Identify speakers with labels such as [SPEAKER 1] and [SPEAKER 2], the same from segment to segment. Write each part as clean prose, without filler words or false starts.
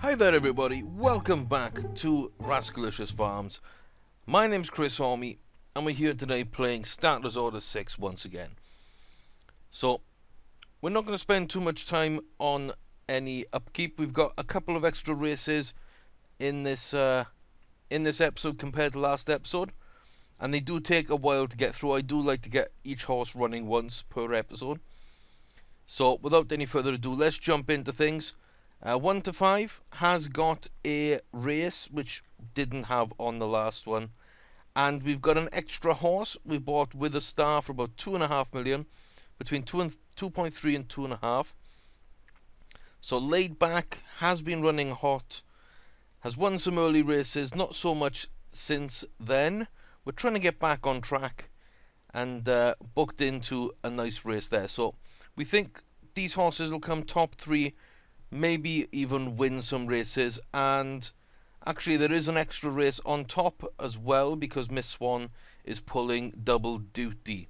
[SPEAKER 1] Hi there everybody, welcome back to Rascalicious Farms. My name's Chris Hormy and we're here today playing Starter's Order 6 once again. So, we're not going to spend too much time on any upkeep. We've got a couple of extra races in this episode compared to last episode. And they do take a while to get through. I do like to get each horse running once per episode. So, without any further ado, let's jump into things. 1 to 5 has got a race, which didn't have on the last one. And we've got an extra horse we bought with a star for about 2.5 million. Between 2.3 and 2.5. So Laid Back has been running hot. Has won some early races, not so much since then. We're trying to get back on track. And booked into a nice race there. So we think these horses will come top 3. Maybe even win some races, and actually there is an extra race on top as well because Miss Swan is pulling double duty.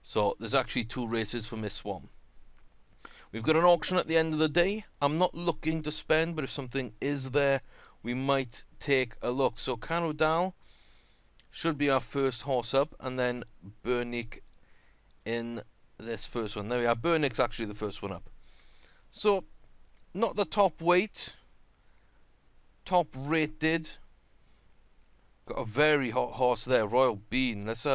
[SPEAKER 1] So there's actually 2 races for Miss Swan. We've got an auction at the end of the day. I'm not looking to spend, but if something is there, we might take a look. So Carroll should be our first horse up, and then Bernick in this first one. There we are. Bernick's actually the first one up. So not the top weight, top rated. Got a very hot horse there, Royal Bean. Let's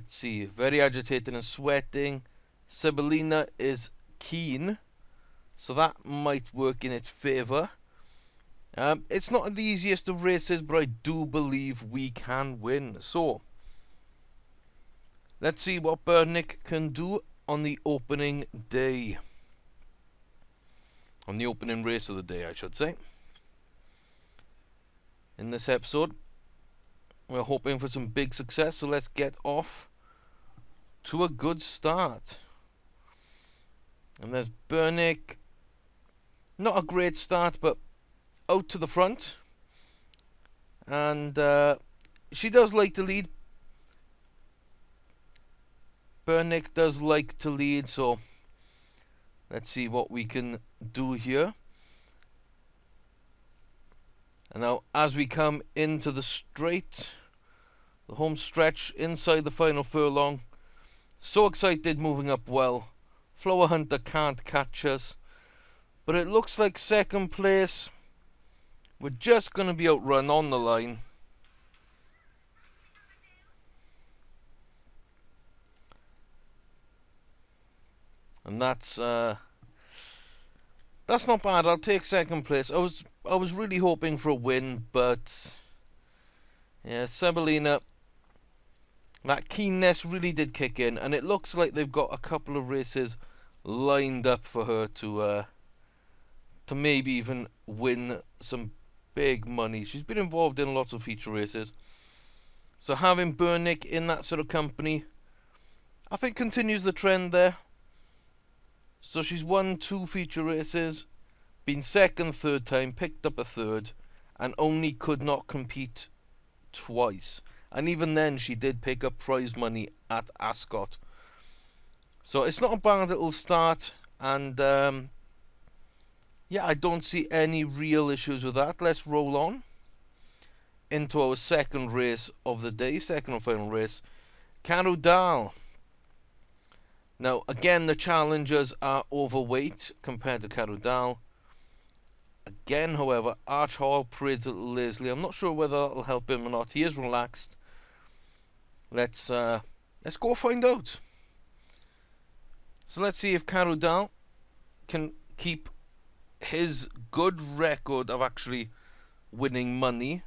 [SPEAKER 1] see. Very agitated and sweating. Sibylina is keen, so that might work in its favour. It's not the easiest of races, but I do believe we can win. So let's see what Bernick can do on the opening day. On the opening race of the day, I should say. In this episode, we're hoping for some big success, so let's get off to a good start. And there's Bernick. Not a great start, but out to the front. And she does like to lead. Bernick does like to lead, so let's see what we can do here. And now as we come into the straight, the home stretch inside the final furlong, so excited, moving up well. Flower Hunter can't catch us, but it looks like second place. We're just going to be outrun on the line. And that's not bad. I'll take second place. I was really hoping for a win, but yeah, Sibylina, that keenness really did kick in, and it looks like they've got a couple of races lined up for her to maybe even win some big money. She's been involved in lots of feature races, so having Bernick in that sort of company, I think continues the trend there. So she's won 2 feature races, been second, third time, picked up a third, and only could not compete twice. And even then, she did pick up prize money at Ascot. So it's not a bad little start, and yeah, I don't see any real issues with that. Let's roll on into our second race of the day, second and final race, Carroll. Now, again, the challengers are overweight compared to Carroll. Again, however, Arch Hall parades a little lazily. I'm not sure whether that'll help him or not. He is relaxed. Let's go find out. So let's see if Carroll can keep his good record of actually winning money.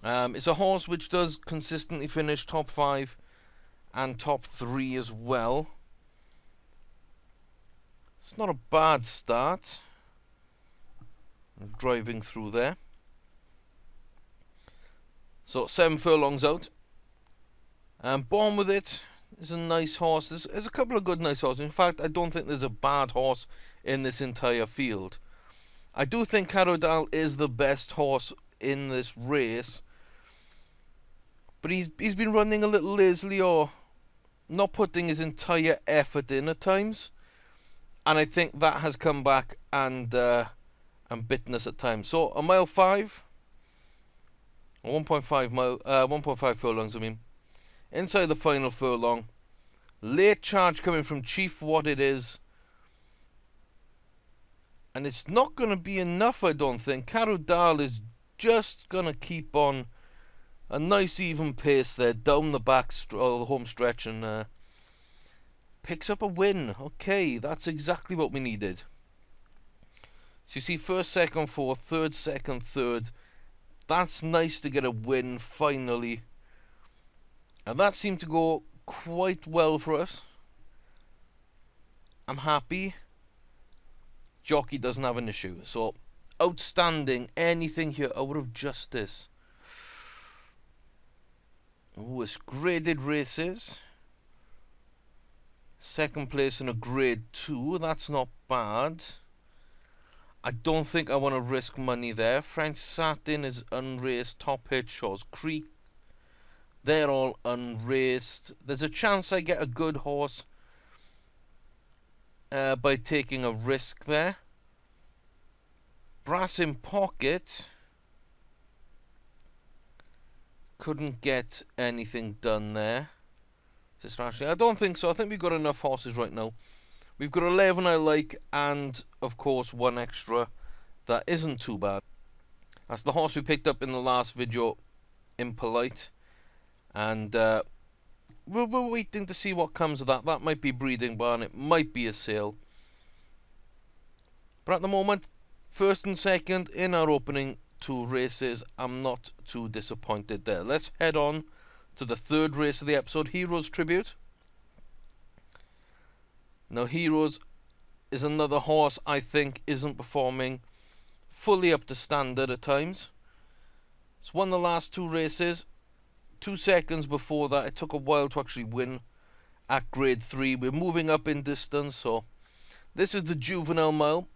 [SPEAKER 1] It's a horse which does consistently finish top 5 and top 3 as well. It's not a bad start. I'm driving through there. So 7 furlongs out. Born With It is a nice horse. There's a couple of good nice horses. In fact, I don't think there's a bad horse in this entire field. I do think Carroll is the best horse in this race. But he's been running a little lazily or not putting his entire effort in at times. and I think that has come back and bitten us at times. So a mile 5, or 1.5 mile, 1.5 furlongs. I mean, inside the final furlong. Late charge coming from Chief What It Is. And it's not going to be enough, I don't think. Carroll is just going to keep on a nice even pace there down the back, the home stretch, and picks up a win. Okay, that's exactly what we needed. So you see, first, second, fourth, third, second, third. That's nice to get a win finally. And that seemed to go quite well for us. I'm happy. Jockey doesn't have an issue. So, outstanding. Anything here out of justice. Oh, it's graded races. Second place in a grade 2. That's not bad. I don't think I want to risk money there. French Satin is unraced. Top Hit, Shaw's Creek. They're all unraced. There's a chance I get a good horse by taking a risk there. Brass in Pocket. Couldn't get anything done there. I don't think so. I think we've got enough horses right now. We've got 11 I like, and of course 1 extra that isn't too bad. That's the horse we picked up in the last video, Impolite. And we're waiting to see what comes of that. That might be breeding barn, it might be a sale. But at the moment, first and second in our opening 2 races, I'm not too disappointed there. Let's head on to the third race of the episode, Heroes Tribute. Now, Heroes is another horse I think isn't performing fully up to standard at times. It's won the last 2 races. 2 seconds before that, it took a while to actually win at grade 3. We're moving up in distance, so this is the juvenile mile.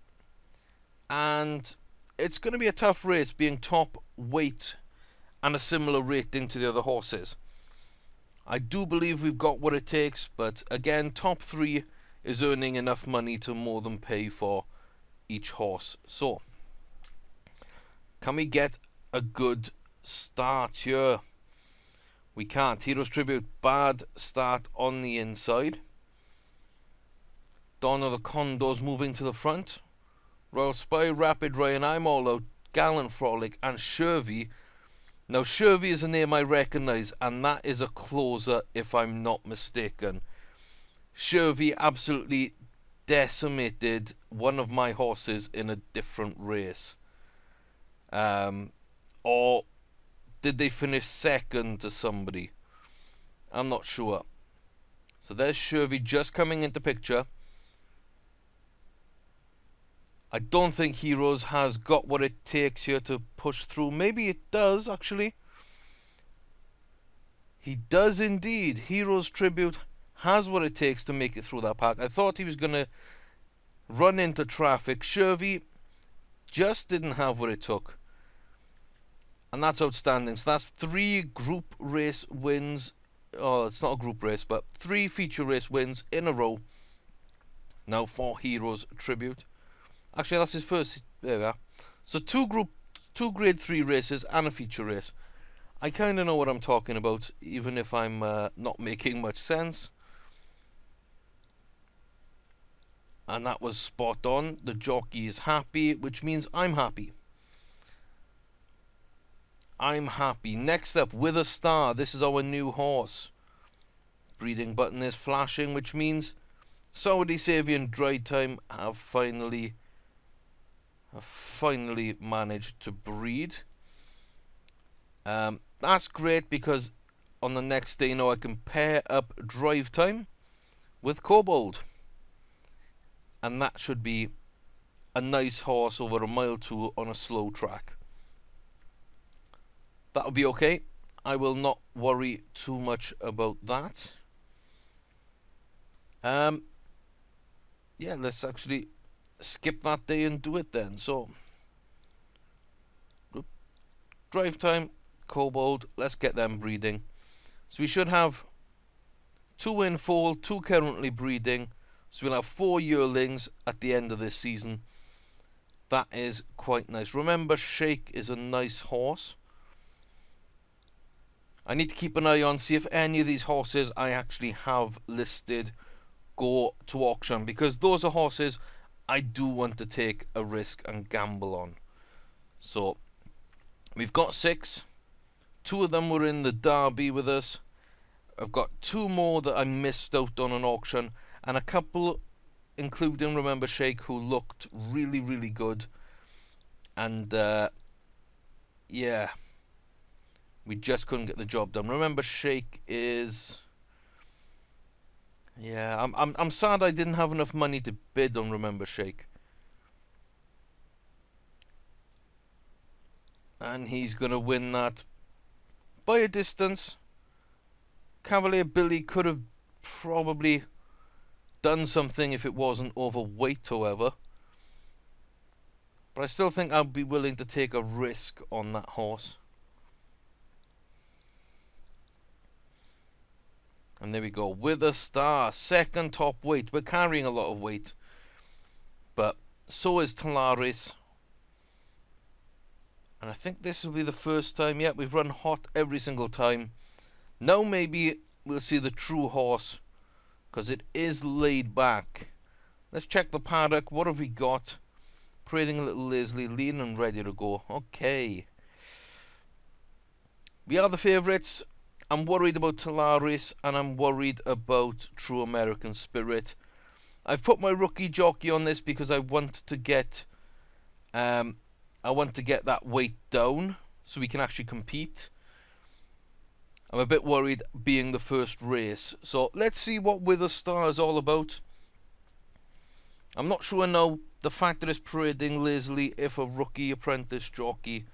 [SPEAKER 1] And it's going to be a tough race, being top weight and a similar rating to the other horses. I do believe we've got what it takes, but again, top 3 is earning enough money to more than pay for each horse. So, can we get a good start here? We can't. Heroes Tribute, bad start on the inside. Dawn of the Condors moving to the front. Royal Spy, Rapid Ryan, I'm All Out, Gallant Frolic, and Shervy. Now, Shervy is a name I recognise, and that is a closer if I'm not mistaken. Shervy absolutely decimated one of my horses in a different race. Or did they finish second to somebody? I'm not sure. So there's Shervy just coming into picture. I don't think Heroes has got what it takes here to push through. Maybe it does, actually. He does indeed. Heroes Tribute has what it takes to make it through that pack. I thought he was going to run into traffic. Shervy just didn't have what it took. And that's outstanding. So that's 3 group race wins. Oh, it's not a group race, but 3 feature race wins in a row. Now for Heroes Tribute. Actually, that's his first. There we are. So 2 grade 3 races and a feature race. I kind of know what I'm talking about, even if I'm not making much sense. And that was spot on. The jockey is happy, which means I'm happy. I'm happy. Next up, With a Star. This is our new horse. Breeding button is flashing, which means Saudi Saviour and Dry Time have finally managed to breed. That's great because on the next day, I can pair up Drive Time with Kobold. And that should be a nice horse over a mile 2 on a slow track. That'll be okay. I will not worry too much about that. Yeah, let's actually skip that day and do it then. So, Drive Time, Kobold, let's get them breeding. So we should have 2 in foal, 2 currently breeding. So we'll have 4 yearlings at the end of this season. That is quite nice. Remember, Shake is a nice horse. I need to keep an eye on, see if any of these horses I actually have listed go to auction, because those are horses I do want to take a risk and gamble on. So we've got 6. 2 of them were in the Derby with us. I've got 2 more that I missed out on an auction, and a couple, including Remember Shake, who looked really, really good. And yeah, we just couldn't get the job done. Remember Shake is... yeah, I'm sad I didn't have enough money to bid on Remember Shake. And he's going to win that by a distance. Cavalier Billy could have probably done something if it wasn't overweight, however. But I still think I'd be willing to take a risk on that horse. And there we go. With a Star, second top weight. We're carrying a lot of weight. But so is Delirious. And I think this will be the first time yet. We've run hot every single time. Now maybe we'll see the true horse, because it is laid back. Let's check the paddock. What have we got? Parading a little lazily, lean and ready to go. Okay. We are the favourites. I'm worried about Delirious, and I'm worried about True American Spirit. I've put my rookie jockey on this because I want to get that weight down so we can actually compete. I'm a bit worried being the first race. So let's see what With a Star is all about. I'm not sure now, the fact that it's parading lazily, if a rookie apprentice jockey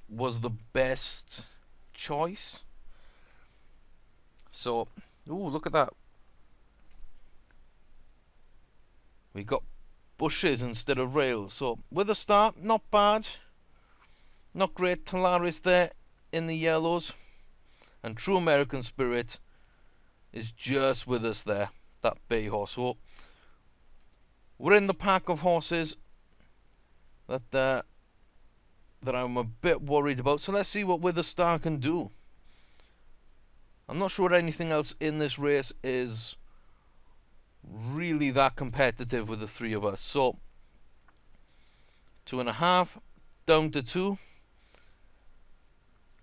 [SPEAKER 1] was the best choice. So, ooh, look at that. We got bushes instead of rails. So, With a Star, not bad. Not great. Delirious there in the yellows. And True American Spirit is just with us there. That bay horse. So, we're in the pack of horses that I'm a bit worried about. So let's see what With a Star can do. I'm not sure anything else in this race is really that competitive with the 3 of us. So 2.5 down to 2.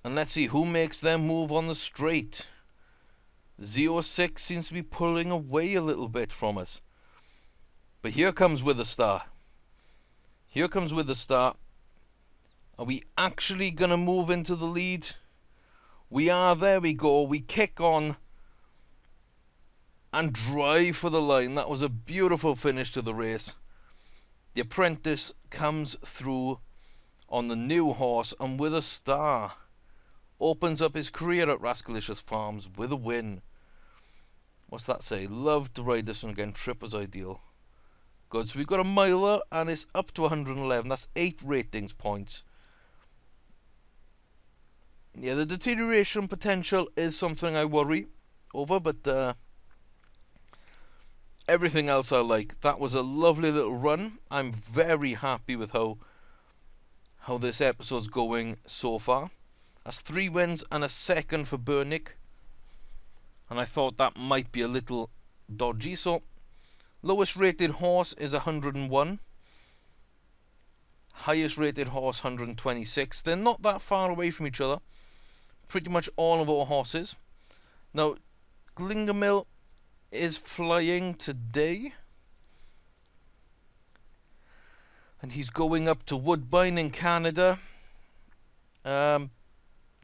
[SPEAKER 1] And let's see who makes their move on the straight. 06 seems to be pulling away a little bit from us. But here comes With a Star. Here comes With a Star. Are we actually going to move into the lead? We are. There we go. We kick on and drive for the line. That was a beautiful finish to the race. The apprentice comes through on the new horse, and With a Star opens up his career at Rascalicious Farms with a win. What's that say? Love to ride this one again. Trip was ideal. Good. So we've got a miler, and it's up to 111. That's 8 ratings points. Yeah, the deterioration potential is something I worry over, but everything else I like. That was a lovely little run. I'm very happy with how this episode's going so far. That's 3 wins and a second for Bernick. And I thought that might be a little dodgy. So, lowest rated horse is 101. Highest rated horse, 126. They're not that far away from each other. Pretty much all of our horses. Now, Gringo is flying today. And he's going up to Woodbine in Canada.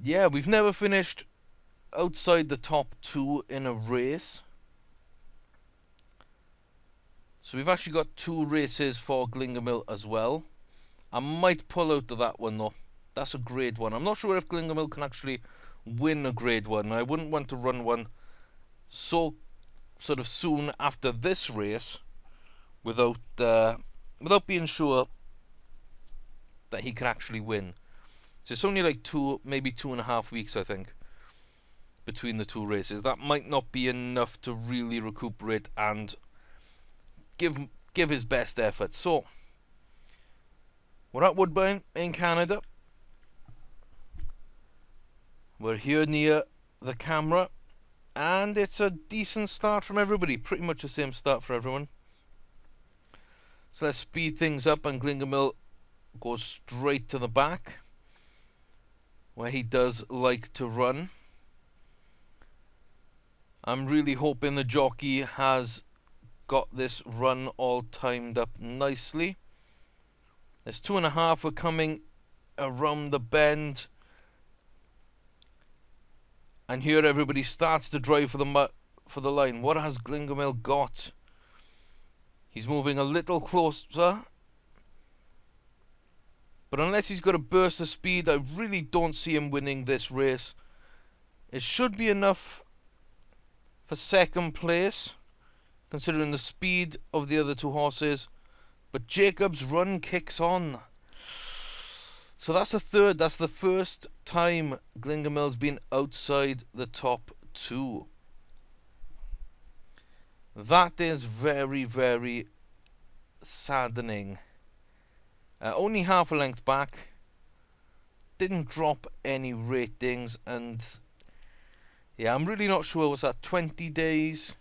[SPEAKER 1] Yeah, we've never finished outside the top 2 in a race. So we've actually got 2 races for Gringo as well. I might pull out of that one though. That's a grade 1. I'm not sure if Gringo can actually win a grade 1. I wouldn't want to run one so sort of soon after this race without being sure that he can actually win. So it's only like 2, maybe 2.5 weeks, I think, between the 2 races. That might not be enough to really recuperate and give his best effort. So we're at Woodbine in Canada. We're here near the camera, and it's a decent start from everybody. Pretty much the same start for everyone. So let's speed things up, and Gringo goes straight to the back, where he does like to run. I'm really hoping the jockey has got this run all timed up nicely. There's 2.5. We're coming around the bend, and here everybody starts to drive for the line. What has Gringo got? He's moving a little closer, but unless he's got a burst of speed, I really don't see him winning this race. It should be enough for second place, considering the speed of the other two horses. But Jacob's run kicks on. So that's the third. That's the first time Gringo's been outside the top 2. That is very, very saddening. Only half a length back. Didn't drop any ratings, and yeah, I'm really not sure. Was that 20 days?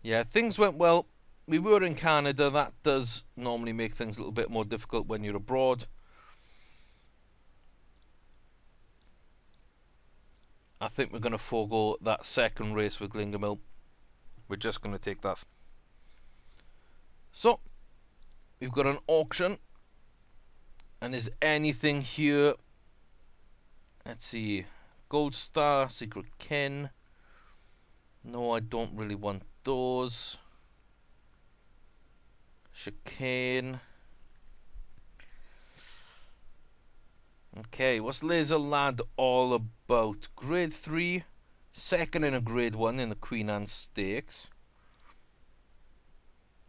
[SPEAKER 1] Yeah, things went well. We were in Canada. That does normally make things a little bit more difficult when you're abroad. I think we're going to forego that second race with Gringo. We're just going to take that. So, we've got an auction. And is anything here? Let's see. Gold Star, Secret Ken. No, I don't really want those. Chicane. Okay, what's Laser Lad all about? Grade 3, second in a Grade 1 in the Queen Anne Stakes.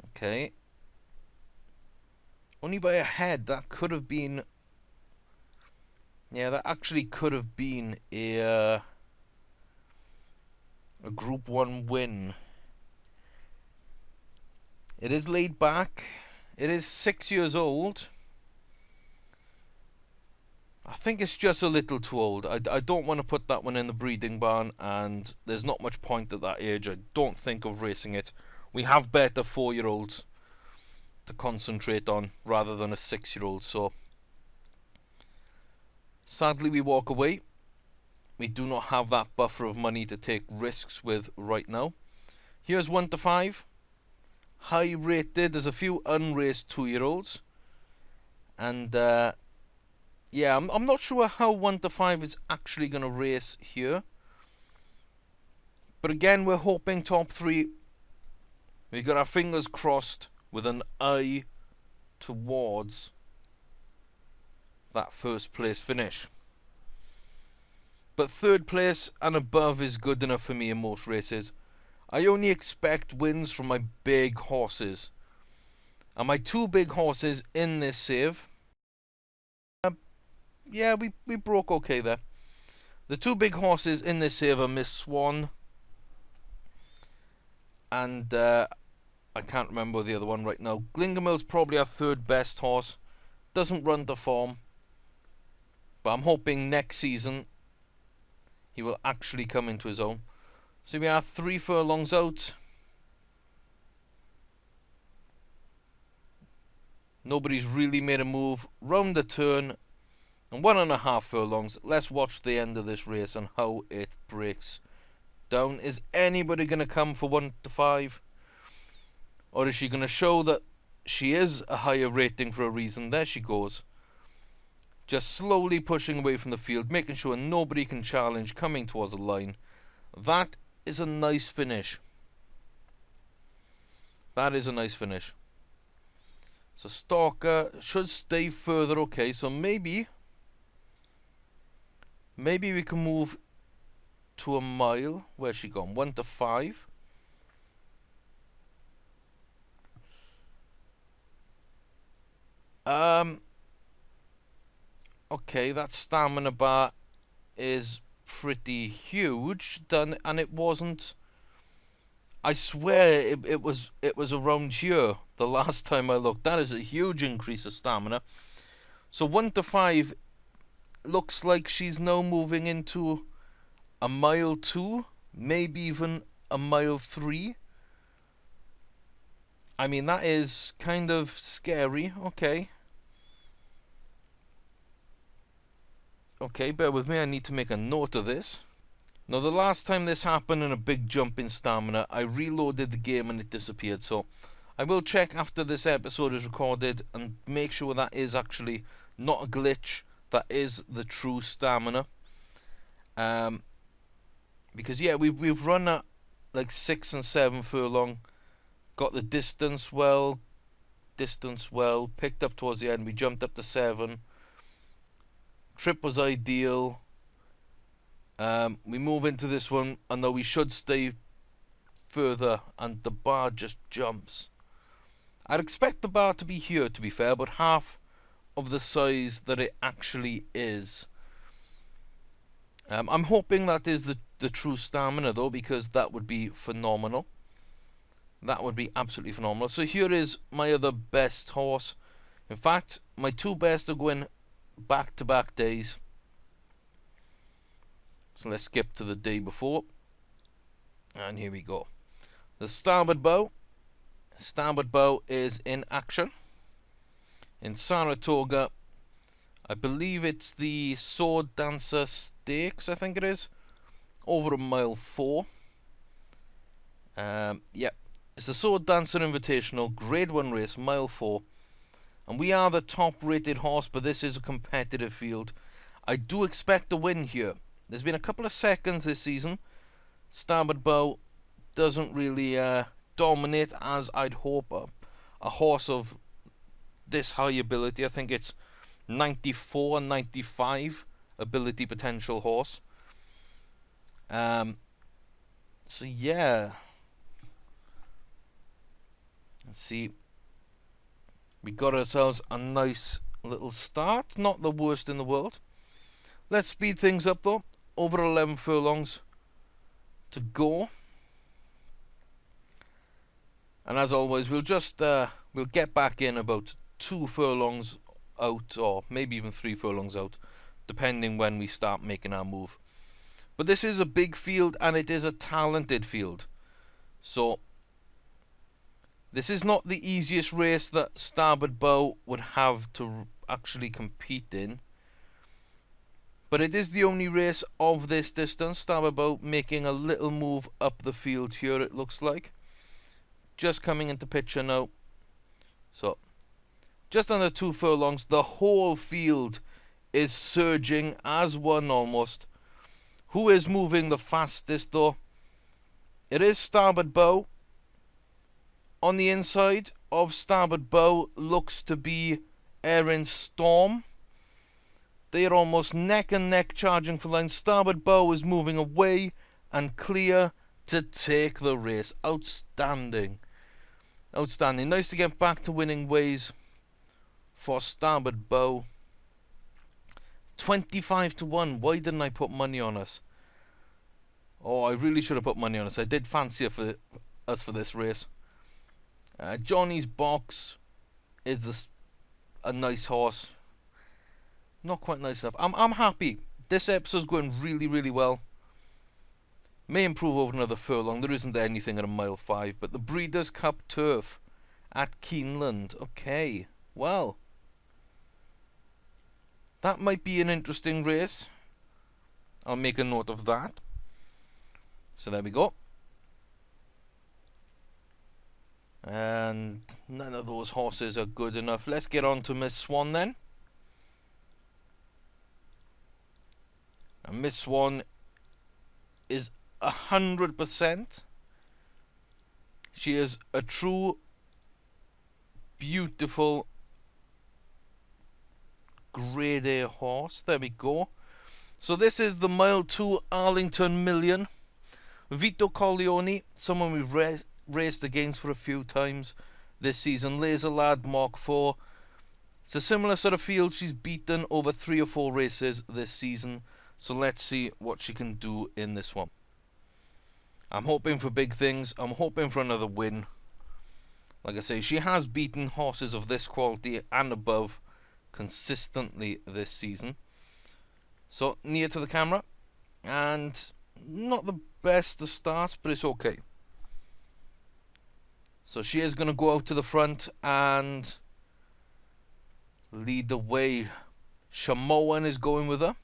[SPEAKER 1] Okay. Only by a head. That could have been... yeah, that actually could have been a Group 1 win. It is laid back. It is 6 years old. I think it's just a little too old. I don't want to put that one in the breeding barn, and there's not much point at that age. I don't think of racing it. We have better 4-year-olds to concentrate on rather than a 6-year-old. So sadly we walk away. We do not have that buffer of money to take risks with right now. Here's 1 to 5. High rated. There's a few unraced 2-year-olds. And yeah, I'm not sure how 1 to 5 is actually going to race here. But again, we're hoping top 3. We've got our fingers crossed with an eye towards that first place finish. But third place and above is good enough for me in most races. I only expect wins from my big horses. And my 2 big horses in this save... yeah, we broke okay there. The 2 big horses in this save are Miss Swan and I can't remember the other one right now. Gringo's probably our 3rd best horse. Doesn't run to form, but I'm hoping next season he will actually come into his own. So we are 3 furlongs out. Nobody's really made a move. Round the turn. And 1.5 furlongs. Let's watch the end of this race and how it breaks down. Is anybody going to come for 1 to 5? Or is she going to show that she is a higher rating for a reason? There she goes. Just slowly pushing away from the field, making sure nobody can challenge, coming towards the line. That is a nice finish. That is a nice finish. So Stalker should stay further. Okay, so maybe we can move to a mile. Where's she gone? 1 to 5. Okay, that stamina bar is pretty huge, then, and it wasn't. I swear it was around here the last time I looked. That is a huge increase of stamina. So 1 to 5 looks like she's now moving into a mile 2, maybe even a mile 3. I mean, that is kind of scary. Okay. Okay, bear with me. I need to make a note of this. Now, the last time this happened in a big jump in stamina, I reloaded the game and it disappeared. So I will check after this episode is recorded and make sure that is actually not a glitch. That is the true stamina. Because yeah, we've run at like 6 and 7 furlong. Got the distance well, picked up towards the end. We jumped up to 7. Trip was ideal. We move into this one, and though we should stay further, and the bar just jumps. I'd expect the bar to be here, to be fair, but half of the size that it actually is. I'm hoping that is the true stamina, though, because that would be phenomenal. That would be absolutely phenomenal. So here is my other best horse. In fact, my 2 best are going back-to-back days. So let's skip to the day before. And here we go. The Starboard Bow. Starboard Bow is in action in Saratoga. I believe it's the Sword Dancer Stakes, I think it is. Over a mile 4. Yeah. It's the Sword Dancer Invitational, Grade 1 race, mile 4. And we are the top rated horse, but this is a competitive field. I do expect a win here. There's been a couple of seconds this season. Starboard Bow doesn't really dominate as I'd hope. A horse of this high ability, I think it's 94 and 95 ability potential horse. So yeah. Let's see. We got ourselves a nice little start. Not the worst in the world. Let's speed things up though. Over 11 furlongs to go. And as always, we'll just we'll get back in about 2 furlongs out, or maybe even 3 furlongs out, depending when we start making our move. But this is a big field and it is a talented field. So this is not the easiest race that Starboard Bow would have to actually compete in. But it is the only race of this distance. Starboard Bow making a little move up the field here, it looks like. Just coming into picture now. So, just under 2 furlongs. The whole field is surging as one almost. Who is moving the fastest though? It is Starboard Bow. On the inside of Starboard Bow looks to be Erin Storm. They are almost neck and neck charging for line. Starboard Bow is moving away and clear to take the race. Outstanding. Outstanding. Nice to get back to winning ways for Starboard Bow. 25 to 1. Why didn't I put money on us? Oh, I really should have put money on us. I did fancy us for this race. Johnny's Box is a nice horse. Not quite nice enough. I'm happy. This episode's going really, really well. May improve over another furlong. There isn't anything at a mile 5. But the Breeders' Cup Turf at Keeneland. Okay. Well. That might be an interesting race. I'll make a note of that. So there we go. And none of those horses are good enough. Let's get on to Miss Swan then. And Miss Swan is 100%. She is a true, beautiful, grade A horse. There we go. So this is the mile 2 Arlington Million. Vito Corleone, someone we've raced against for a few times this season. Laser Lad Mark 4. It's a similar sort of field. She's beaten over 3 or 4 races this season. So let's see what she can do in this one. I'm hoping for big things. I'm hoping for another win. Like I say, she has beaten horses of this quality and above consistently this season. So near to the camera, and not the best to start, but it's okay. So she is going to go out to the front and lead the way. Shamoan is going with her,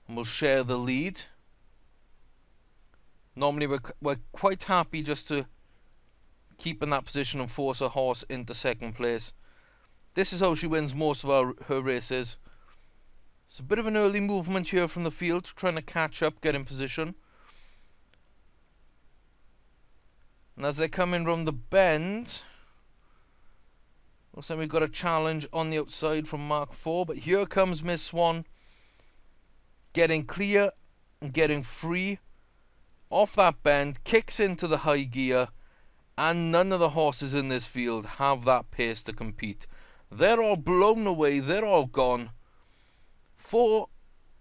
[SPEAKER 1] and we'll share the lead. Normally we're quite happy just to keep in that position and force a horse into second place. This is how she wins most of her races. It's a bit of an early movement here from the field, trying to catch up, get in position. And as they come in from the bend, looks like we've got a challenge on the outside from Mark 4. But here comes Miss Swan, getting clear and getting free off that bend, kicks into the high gear, and none of the horses in this field have that pace to compete. They're all blown away, they're all gone. 4,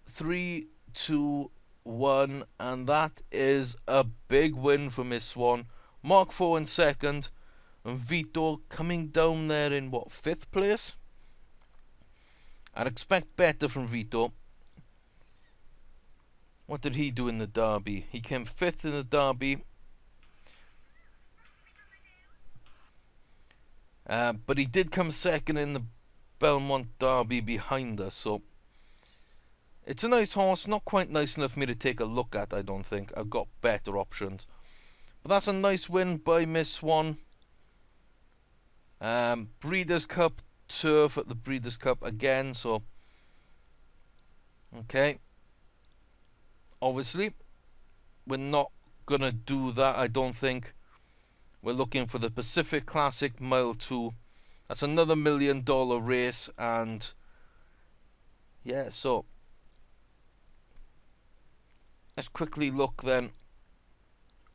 [SPEAKER 1] 3, 2, 1, and that is a big win for Miss Swan. Mark 4 in second, and Vito coming down there in what, 5th place? I'd expect better from Vito. What did he do in the Derby? He came 5th in the Derby. But he did come 2nd in the Belmont Derby behind us, so it's a nice horse, not quite nice enough for me to take a look at, I don't think. I've got better options. But that's a nice win by Miss Swan. Breeders' Cup turf at the Breeders' Cup again, so okay. Obviously, we're not going to do that, I don't think. We're looking for the Pacific Classic Mile 2. That's another $1 million race, and yeah, so let's quickly look then.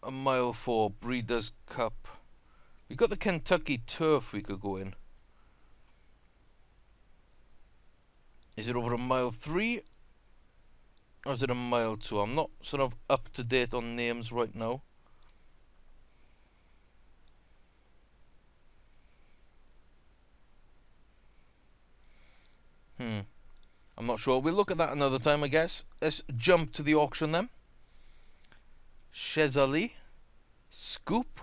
[SPEAKER 1] A Mile 4 Breeders' Cup. We've got the Kentucky Turf we could go in. Is it over a Mile 3? Or is it a Mile 2? I'm not sort of up to date on names right now. I'm not sure. We'll look at that another time, I guess. Let's jump to the auction then. Chezali. Scoop.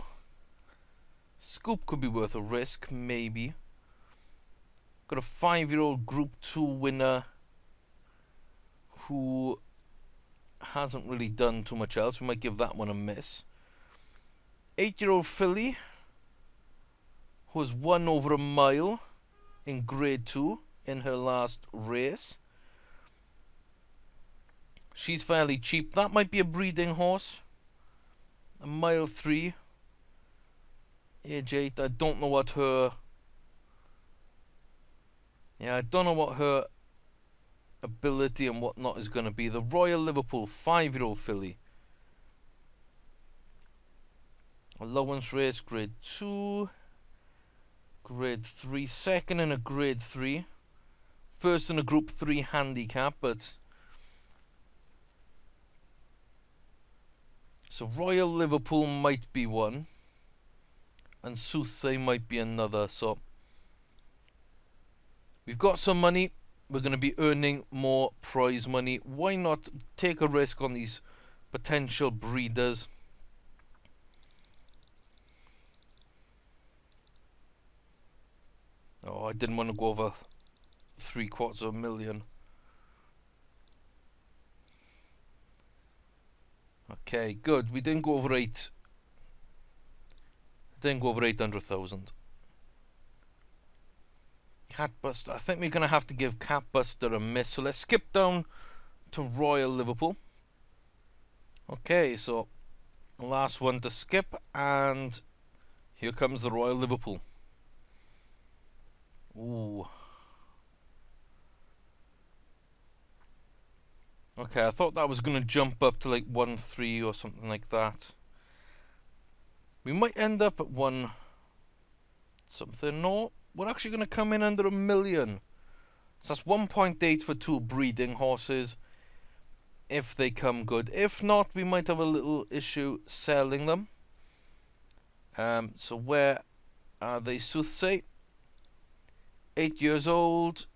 [SPEAKER 1] Scoop could be worth a risk, maybe. Got a 5-year-old Group 2 winner who hasn't really done too much else. We might give that one a miss. 8-year-old filly who has won over a mile in Grade 2 in her last race. She's fairly cheap. That might be a breeding horse. A Mile 3. Age 8. I don't know what her... Yeah, I don't know what her ability and whatnot is going to be. The Royal Liverpool 5-year-old filly. Allowance race, Grade 2. Grade 3. Second in a Grade 3. First in a Group 3 handicap, but... So Royal Liverpool might be one, and Soothsay might be another. So we've got some money. We're going to be earning more prize money. Why not take a risk on these potential breeders? Oh, I didn't want to go over $750,000. Okay, good. We didn't go over 8. Didn't go over 800,000. Catbuster. I think we're going to have to give Catbuster a miss. So let's skip down to Royal Liverpool. Okay, so last one to skip, and here comes the Royal Liverpool. Ooh. Okay, I thought that was going to jump up to like 1.3 or something like that. We might end up at 1 something. No, we're actually going to come in under $1 million. So that's 1.8 for 2 breeding horses. if they come good. If not, we might have a little issue selling them. So where are they? Soothsay, 8 years old,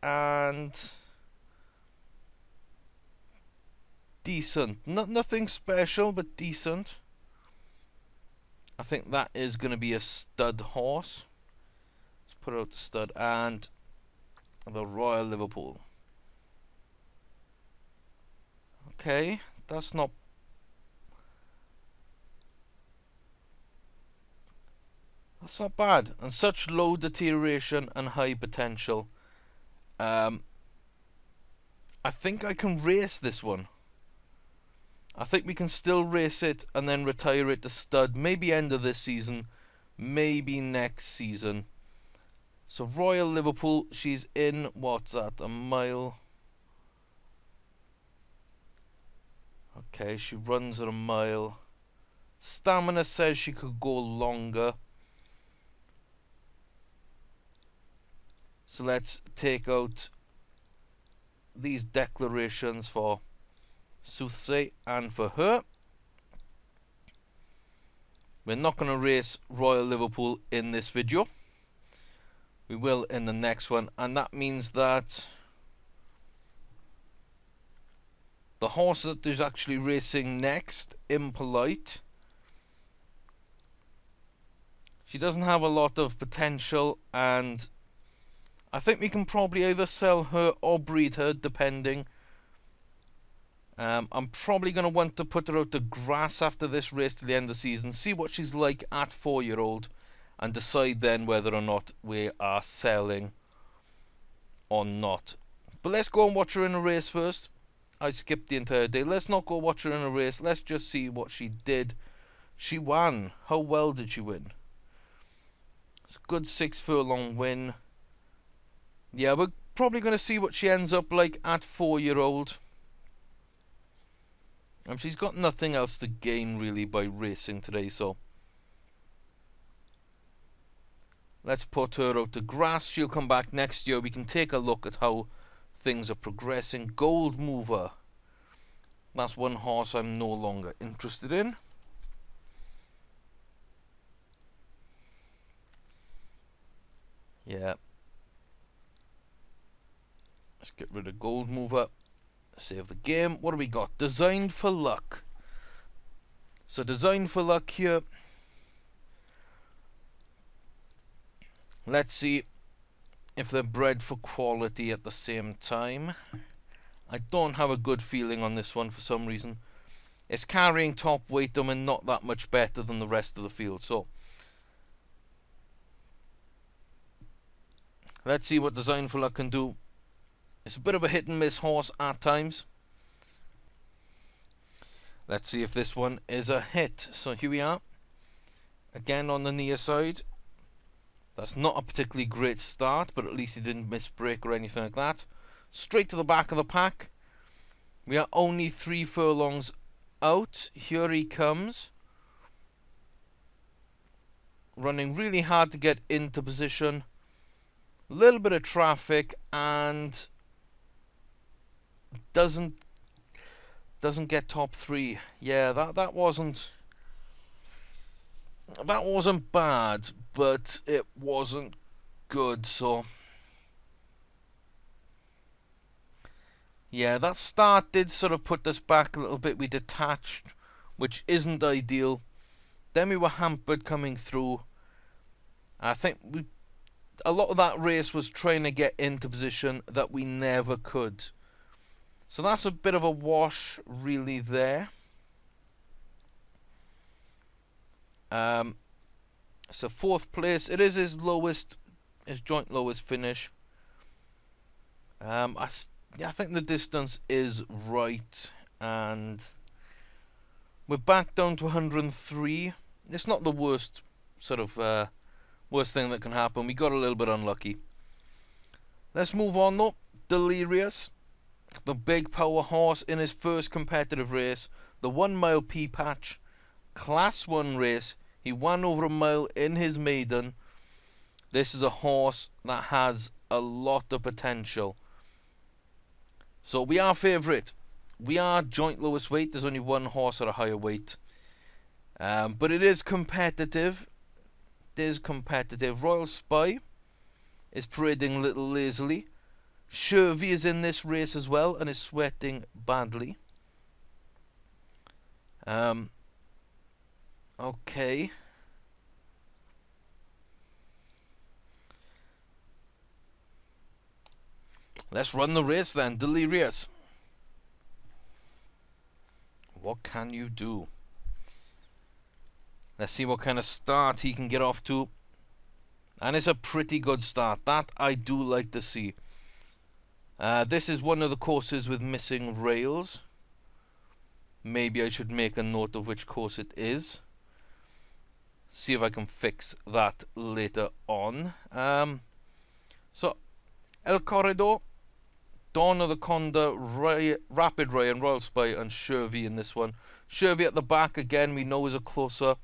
[SPEAKER 1] and decent. Nothing special, but decent. I think that is going to be a stud horse. Let's put out the stud and the Royal Liverpool. Okay, that's not bad. And such low deterioration and high potential. I think I can race this one. I think we can still race it and then retire it to stud. Maybe end of this season, maybe next season. So Royal Liverpool, she's in, what's that, a mile? Okay, she runs at a mile. Stamina says she could go longer. So let's take out these declarations for Soothsay and for her. We're not going to race Royal Liverpool in this video. We will in the next one, and that means that the horse that is actually racing next, Impolite, she doesn't have a lot of potential, and I think we can probably either sell her or breed her, depending. I'm probably going to want to put her out to grass after this race to the end of the season, see what she's like at 4-year-old, and decide then whether or not we are selling or not. But let's go and watch her in a race first. I skipped the entire day. Let's not go watch her in a race. Let's just see what she did. She won. How well did she win? It's a good 6 furlong win. Yeah, we're probably going to see what she ends up like at 4-year-old. And she's got nothing else to gain really by racing today, so let's put her out to grass. She'll come back next year. We can take a look at how things are progressing. Gold Mover. That's one horse I'm no longer interested in. Yeah. Let's get rid of Gold Mover. Save the game. What do we got? Designed for Luck. So Designed for Luck here. Let's see if they're bred for quality at the same time. I don't have a good feeling on this one for some reason. It's carrying top weight and not that much better than the rest of the field. So let's see what Designed for Luck can do. It's a bit of a hit and miss horse at times. Let's see if this one is a hit. So here we are. Again on the near side. That's not a particularly great start, but at least he didn't miss break or anything like that. Straight to the back of the pack. We are only 3 furlongs out. Here he comes. Running really hard to get into position. A little bit of traffic and doesn't get top 3. Yeah, that wasn't bad, but it wasn't good. So yeah, that start did sort of put us back a little bit. We detached, which isn't ideal. Then we were hampered coming through. I think a lot of that race was trying to get into position that we never could. So that's a bit of a wash really there. So 4th place. It is his joint lowest finish. I think the distance is right, and we're back down to 103. It's not the worst worst thing that can happen. We got a little bit unlucky. Let's move on though. Delirious, the big power horse in his first competitive race, the 1 mile P patch, class 1 race. He won over a mile in his maiden. This is a horse that has a lot of potential. So we are favourite. we are joint lowest weight. There's only one horse at a higher weight. But it is competitive. It is competitive. Royal Spy is parading a little lazily. Shervy is in this race as well and is sweating badly. Okay. Let's run the race then. Delirious. What can you do? Let's see what kind of start he can get off to. And it's a pretty good start. That I do like to see. This is one of the courses with missing rails. Maybe I should make a note of which course it is. See if I can fix that later on. So, El Corredor, Dawn of the Conda, Rapid Ryan, Royal Spy, and Shervy in this one. Shervy at the back again, we know is a closer.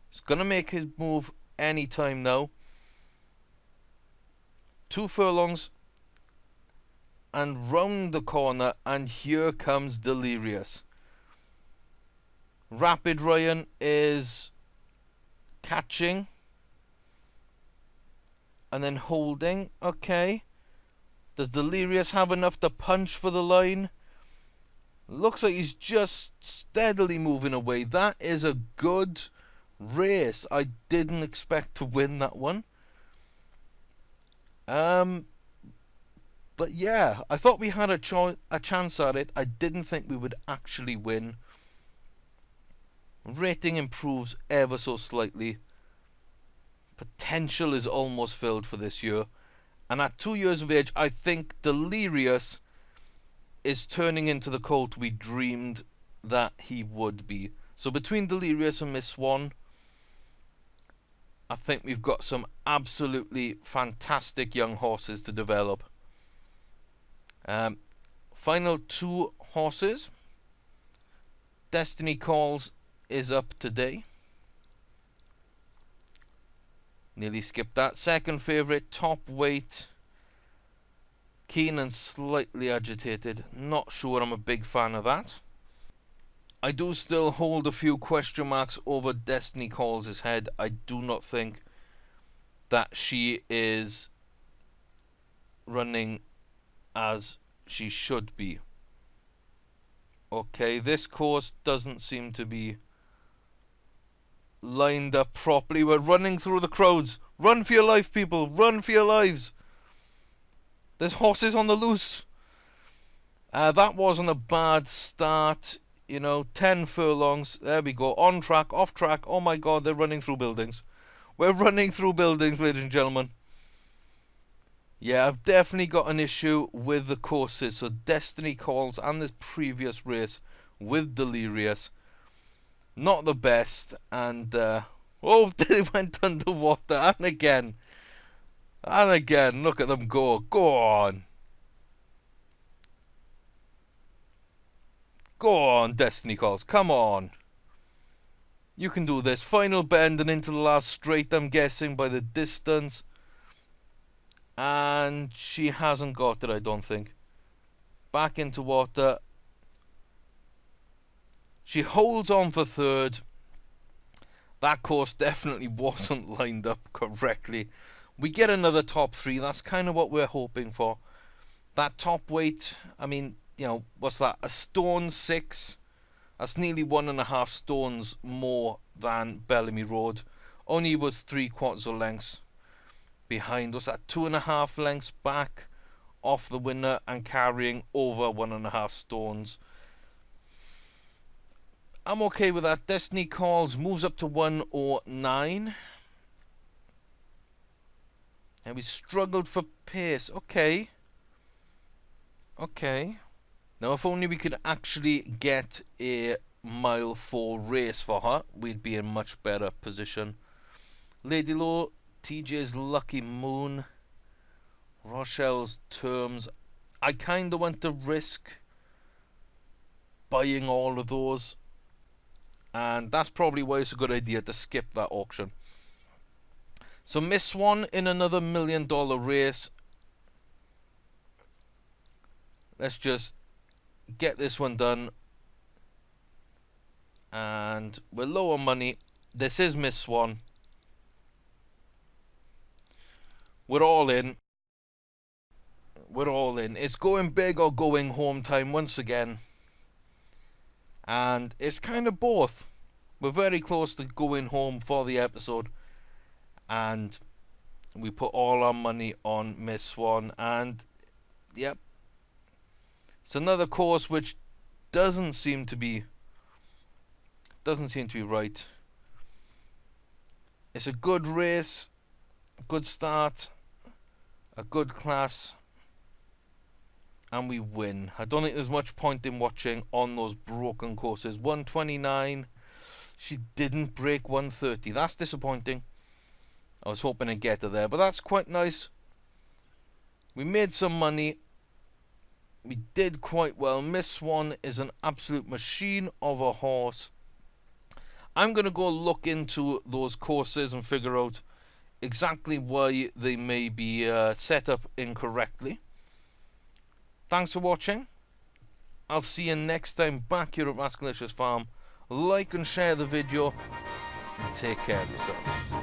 [SPEAKER 1] He's going to make his move any time now. 2 furlongs. And round the corner, and here comes Delirious. Rapid Ryan is catching. And then holding. Okay. Does Delirious have enough to punch for the line? Looks like he's just steadily moving away. That is a good race. I didn't expect to win that one. But yeah, I thought we had a chance at it. I didn't think we would actually win. Rating improves ever so slightly. Potential is almost filled for this year. And at 2 years of age, I think Delirious is turning into the colt we dreamed that he would be. So between Delirious and Miss Swan, I think we've got some absolutely fantastic young horses to develop. Final 2 horses. Destiny Calls is up today. Nearly skipped that. Second favourite, Top Weight. Keen and slightly agitated. Not sure I'm a big fan of that. I do still hold a few question marks over Destiny Calls' head. I do not think that she is running as she should be. Okay, this course doesn't seem to be lined up properly. We're running through the crowds. Run for your life, people. Run for your lives. There's horses on the loose. That wasn't a bad start. You know, 10 furlongs. There we go. On track, off track. Oh my god, they're running through buildings. We're running through buildings, ladies and gentlemen. Yeah, I've definitely got an issue with the courses. So Destiny Calls and this previous race with Delirious, not the best. And oh, they went underwater. And again. And again. Look at them go. Go on. Go on, Destiny Calls. Come on. You can do this. Final bend and into the last straight, I'm guessing, by the distance. And she hasn't got it, I don't think. Back into water. She holds on for third. That course definitely wasn't lined up correctly. We get another top 3. That's kind of what we're hoping for. That top weight, I mean, you know, what's that? A stone 6. That's nearly 1.5 stones more than Bellamy Road. Only was 3/4 lengths behind us. At 2.5 lengths back off the winner and carrying over 1.5 stones. I'm okay with that. Destiny Calls moves up to 109. And we struggled for pace. Okay. Okay. Now, if only we could actually get a mile 4 race for her, we'd be in much better position. Lady Low, TJ's Lucky Moon, Rochelle's Terms. I kind of want to risk buying all of those. And that's probably why it's a good idea to skip that auction. So Miss Swan in another $1 million race. Let's just get this one done. And we're low on money. This is Miss Swan. We're all in. We're all in. It's going big or going home time once again. And it's kind of both. We're very close to going home for the episode. And we put all our money on Miss Swan. And, yep. It's another course which doesn't seem to be right. It's a good race. Good start. A good class. And we win. I don't think there's much point in watching on those broken courses. 129. She didn't break 130. That's disappointing. I was hoping to get her there, but that's quite nice. We made some money. We did quite well. Miss Swan is an absolute machine of a horse. I'm going to go look into those courses and figure out exactly why they may be set up incorrectly. Thanks for watching. I'll see you next time back here at Rascalicious Farm. Like and share the video, and take care of yourselves.